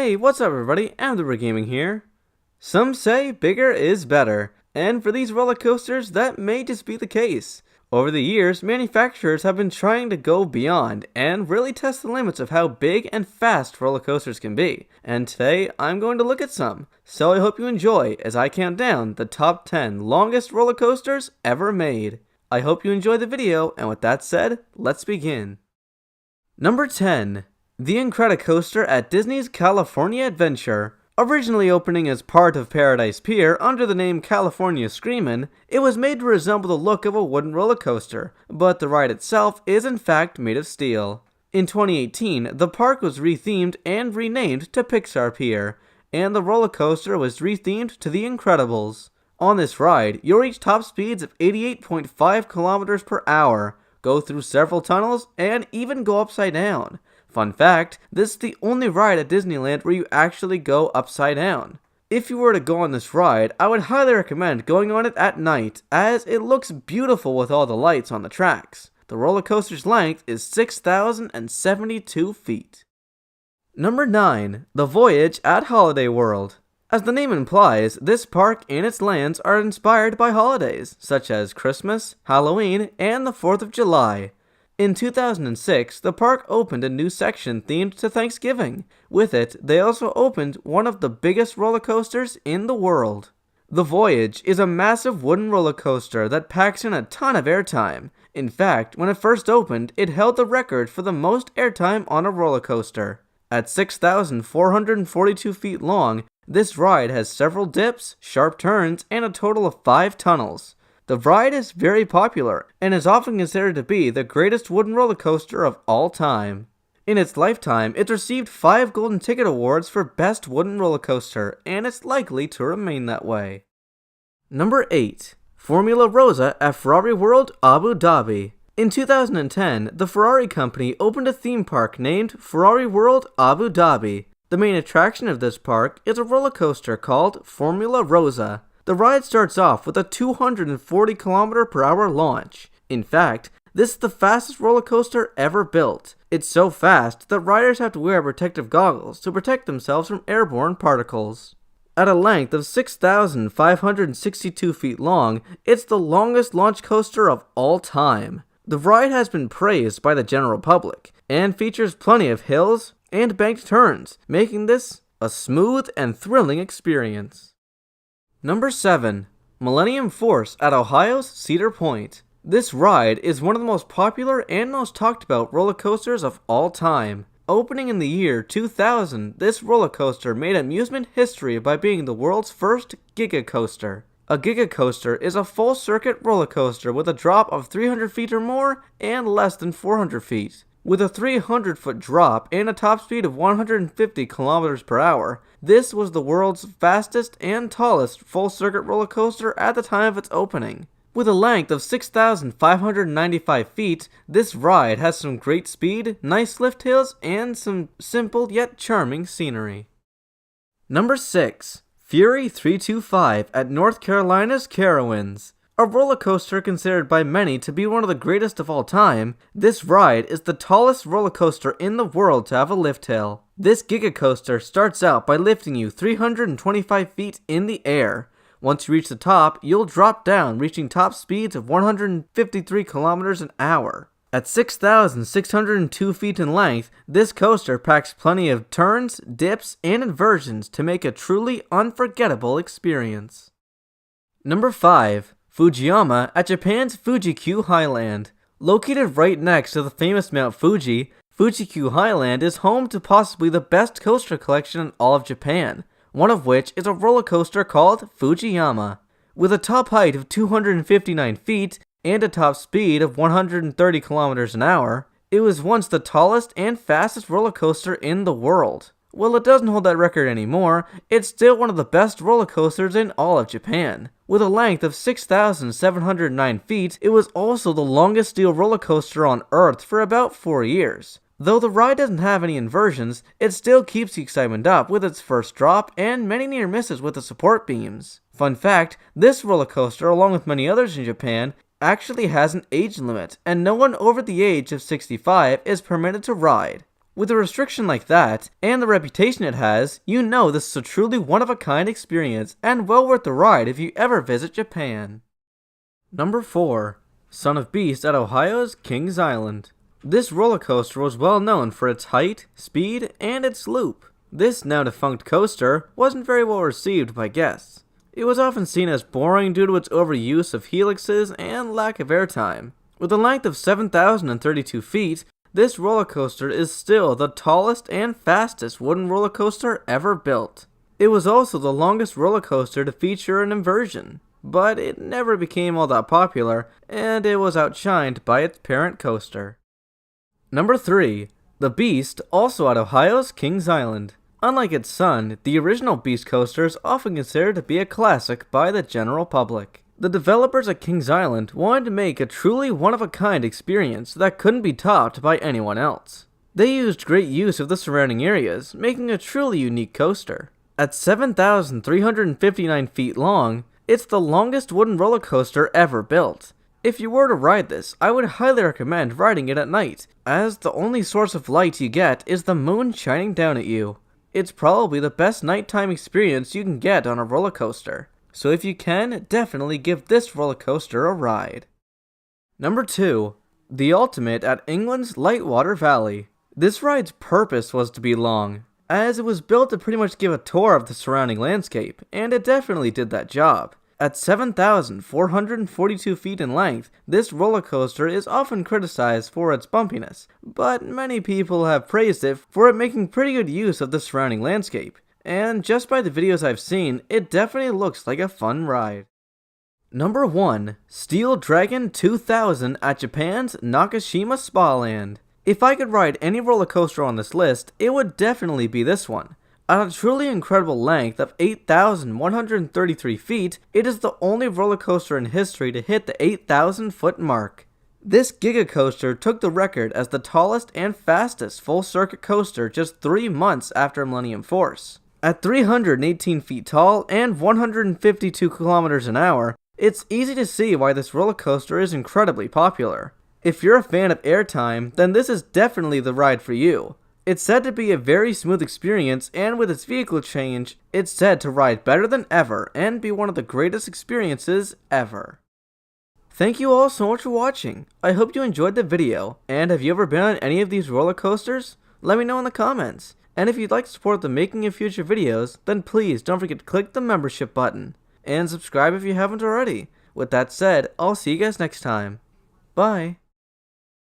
Hey, what's up everybody? Amber Gaming here. Some say bigger is better, and for these roller coasters, that may just be the case. Over the years, manufacturers have been trying to go beyond and really test the limits of how big and fast roller coasters can be. And today, I'm going to look at some. So I hope you enjoy as I count down the top 10 longest roller coasters ever made. I hope you enjoy the video, and with that said, let's begin. Number 10. The Incredicoaster at Disney's California Adventure. Originally opening as part of Paradise Pier under the name California Screamin', it was made to resemble the look of a wooden roller coaster, but the ride itself is in fact made of steel. In 2018, the park was rethemed and renamed to Pixar Pier, and the roller coaster was rethemed to The Incredibles. On this ride, you'll reach top speeds of 88.5 kilometers per hour, go through several tunnels, and even go upside down. Fun fact, this is the only ride at Disneyland where you actually go upside down. If you were to go on this ride, I would highly recommend going on it at night, as it looks beautiful with all the lights on the tracks. The roller coaster's length is 6,072 feet. Number 9. The Voyage at Holiday World. As the name implies, this park and its lands are inspired by holidays, such as Christmas, Halloween, and the 4th of July. In 2006, the park opened a new section themed to Thanksgiving. With it, they also opened one of the biggest roller coasters in the world. The Voyage is a massive wooden roller coaster that packs in a ton of airtime. In fact, when it first opened, it held the record for the most airtime on a roller coaster. At 6,442 feet long, this ride has several dips, sharp turns, and a total of 5 tunnels. The ride is very popular and is often considered to be the greatest wooden roller coaster of all time. In its lifetime, it's received 5 Golden Ticket Awards for Best Wooden Roller Coaster, and it's likely to remain that way. Number 8. Formula Rosa at Ferrari World, Abu Dhabi. In 2010, the Ferrari company opened a theme park named Ferrari World, Abu Dhabi. The main attraction of this park is a roller coaster called Formula Rosa. The ride starts off with a 240 km/h launch. In fact, this is the fastest roller coaster ever built. It's so fast that riders have to wear protective goggles to protect themselves from airborne particles. At a length of 6,562 feet long, it's the longest launch coaster of all time. The ride has been praised by the general public and features plenty of hills and banked turns, making this a smooth and thrilling experience. Number 7. Millennium Force at Ohio's Cedar Point. This ride is one of the most popular and most talked about roller coasters of all time. Opening in the year 2000, this roller coaster made amusement history by being the world's first Giga Coaster. A Giga Coaster is a full circuit roller coaster with a drop of 300 feet or more and less than 400 feet. With a 300-foot drop and a top speed of 150 km/h, this was the world's fastest and tallest full-circuit roller coaster at the time of its opening. With a length of 6,595 feet, this ride has some great speed, nice lift hills, and some simple yet charming scenery. Number 6. Fury 325 at North Carolina's Carowinds. A roller coaster considered by many to be one of the greatest of all time, this ride is the tallest roller coaster in the world to have a lift hill. This Giga Coaster starts out by lifting you 325 feet in the air. Once you reach the top, you'll drop down, reaching top speeds of 153 kilometers an hour. At 6,602 feet in length, this coaster packs plenty of turns, dips, and inversions to make a truly unforgettable experience. Number 5. Fujiyama at Japan's Fuji-Q Highland. Located right next to the famous Mount Fuji, Fuji-Q Highland is home to possibly the best coaster collection in all of Japan, one of which is a roller coaster called Fujiyama. With a top height of 259 feet and a top speed of 130 kilometers an hour, it was once the tallest and fastest roller coaster in the world. While it doesn't hold that record anymore, it's still one of the best roller coasters in all of Japan. With a length of 6,709 feet, it was also the longest steel roller coaster on Earth for about 4 years. Though the ride doesn't have any inversions, it still keeps the excitement up with its first drop and many near misses with the support beams. Fun fact, this roller coaster, along with many others in Japan, actually has an age limit, and no one over the age of 65 is permitted to ride. With a restriction like that, and the reputation it has, you know this is a truly one-of-a-kind experience and well worth the ride if you ever visit Japan. Number 4. Son of Beast at Ohio's Kings Island. This roller coaster was well known for its height, speed, and its loop. This now defunct coaster wasn't very well received by guests. It was often seen as boring due to its overuse of helixes and lack of airtime. With a length of 7,032 feet, this roller coaster is still the tallest and fastest wooden roller coaster ever built. It was also the longest roller coaster to feature an inversion, but it never became all that popular, and it was outshined by its parent coaster. Number 3. The Beast, also at Ohio's Kings Island. Unlike its son, the original Beast coaster is often considered to be a classic by the general public. The developers at Kings Island wanted to make a truly one-of-a-kind experience that couldn't be topped by anyone else. They used great use of the surrounding areas, making a truly unique coaster. At 7,359 feet long, it's the longest wooden roller coaster ever built. If you were to ride this, I would highly recommend riding it at night, as the only source of light you get is the moon shining down at you. It's probably the best nighttime experience you can get on a roller coaster. So if you can, definitely give this roller coaster a ride. Number 2. The Ultimate at England's Lightwater Valley. This ride's purpose was to be long, as it was built to pretty much give a tour of the surrounding landscape, and it definitely did that job. At 7,442 feet in length, this roller coaster is often criticized for its bumpiness, but many people have praised it for it making pretty good use of the surrounding landscape. And just by the videos I've seen, it definitely looks like a fun ride. Number 1. Steel Dragon 2000 at Japan's Nakashima Spa Land. If I could ride any roller coaster on this list, it would definitely be this one. At a truly incredible length of 8,133 feet, it is the only roller coaster in history to hit the 8,000 foot mark. This Giga Coaster took the record as the tallest and fastest full-circuit coaster just 3 months after Millennium Force. At 318 feet tall and 152 kilometers an hour, it's easy to see why this roller coaster is incredibly popular. If you're a fan of airtime, then this is definitely the ride for you. It's said to be a very smooth experience, and with its vehicle change, it's said to ride better than ever and be one of the greatest experiences ever. Thank you all so much for watching. I hope you enjoyed the video, and have you ever been on any of these roller coasters? Let me know in the comments. And if you'd like to support the making of future videos, then please don't forget to click the membership button. And subscribe if you haven't already. With that said, I'll see you guys next time. Bye.